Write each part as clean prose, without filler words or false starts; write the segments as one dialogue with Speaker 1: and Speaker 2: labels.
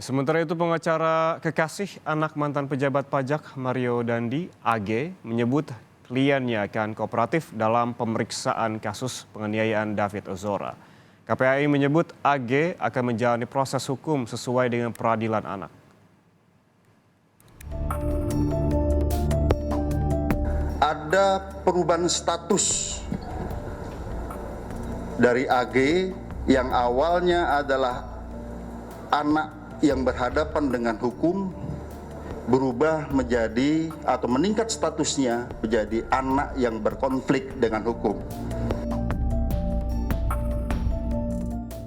Speaker 1: Sementara itu pengacara kekasih anak mantan pejabat pajak Mario Dandi, AG, menyebut kliennya akan kooperatif dalam pemeriksaan kasus penganiayaan David Ozora. KPAI menyebut AG akan menjalani proses hukum sesuai dengan peradilan anak.
Speaker 2: Ada perubahan status dari AG yang awalnya adalah anak yang berhadapan dengan hukum berubah menjadi atau meningkat statusnya menjadi anak yang berkonflik dengan hukum.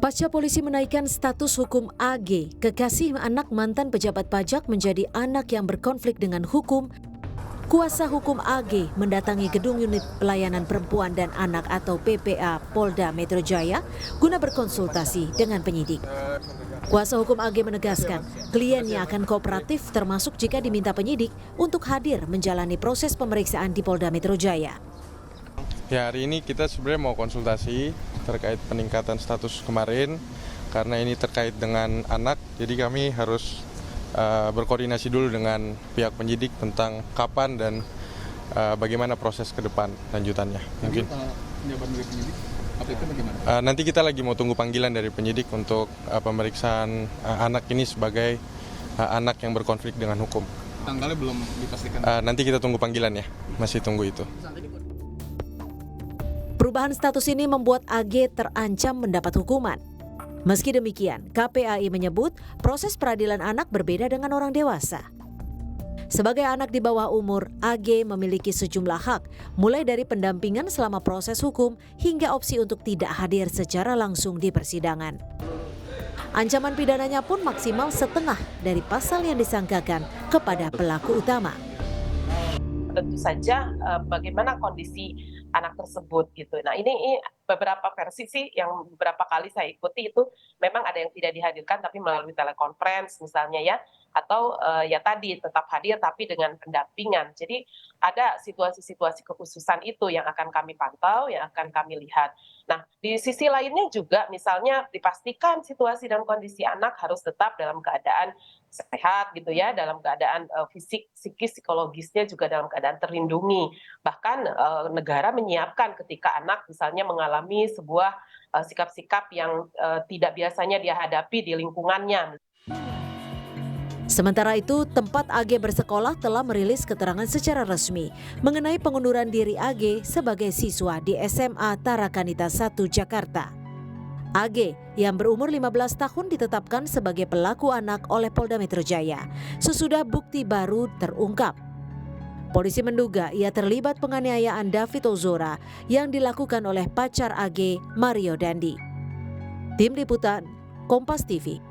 Speaker 3: Pasca polisi menaikkan status hukum AG, kekasih anak mantan pejabat pajak menjadi anak yang berkonflik dengan hukum, kuasa hukum AG mendatangi Gedung Unit Pelayanan Perempuan dan Anak atau PPA Polda Metro Jaya guna berkonsultasi dengan penyidik. Kuasa hukum AG menegaskan kliennya akan kooperatif termasuk jika diminta penyidik untuk hadir menjalani proses pemeriksaan di Polda Metro Jaya.
Speaker 4: Ya, hari ini kita sebenarnya mau konsultasi terkait peningkatan status kemarin karena ini terkait dengan anak, jadi kami harus berkoordinasi dulu dengan pihak penyidik tentang kapan dan bagaimana proses ke depan lanjutannya. Mungkin
Speaker 5: jawaban dari penyidik apa itu bagaimana?
Speaker 4: Nanti kita lagi mau tunggu panggilan dari penyidik untuk pemeriksaan anak ini sebagai anak yang berkonflik dengan hukum.
Speaker 5: Tanggalnya belum dipastikan.
Speaker 4: Nanti kita tunggu panggilan ya, masih tunggu itu.
Speaker 3: Perubahan status ini membuat AG terancam mendapat hukuman. Meski demikian, KPAI menyebut proses peradilan anak berbeda dengan orang dewasa. Sebagai anak di bawah umur, AG memiliki sejumlah hak, mulai dari pendampingan selama proses hukum hingga opsi untuk tidak hadir secara langsung di persidangan. Ancaman pidananya pun maksimal setengah dari pasal yang disangkakan kepada pelaku utama.
Speaker 6: Tentu saja bagaimana kondisi anak tersebut gitu. Nah ini beberapa versi sih yang beberapa kali saya ikuti itu memang ada yang tidak dihadirkan tapi melalui telekonferensi misalnya ya, atau ya tadi tetap hadir tapi dengan pendampingan. Jadi ada situasi-situasi kekhususan itu yang akan kami pantau, yang akan kami lihat. Nah di sisi lainnya juga misalnya dipastikan situasi dan kondisi anak harus tetap dalam keadaan sehat gitu ya, dalam keadaan fisik, psikis, psikologisnya juga dalam keadaan terlindungi. Bahkan negara menyiapkan ketika anak misalnya mengalami sebuah sikap-sikap yang tidak biasanya dia hadapi di lingkungannya.
Speaker 3: Sementara itu, tempat AG bersekolah telah merilis keterangan secara resmi mengenai pengunduran diri AG sebagai siswa di SMA Tarakanita 1 Jakarta. AG yang berumur 15 tahun ditetapkan sebagai pelaku anak oleh Polda Metro Jaya sesudah bukti baru terungkap. Polisi menduga ia terlibat penganiayaan David Ozora yang dilakukan oleh pacar AG, Mario Dandi. Tim Liputan, Kompas TV.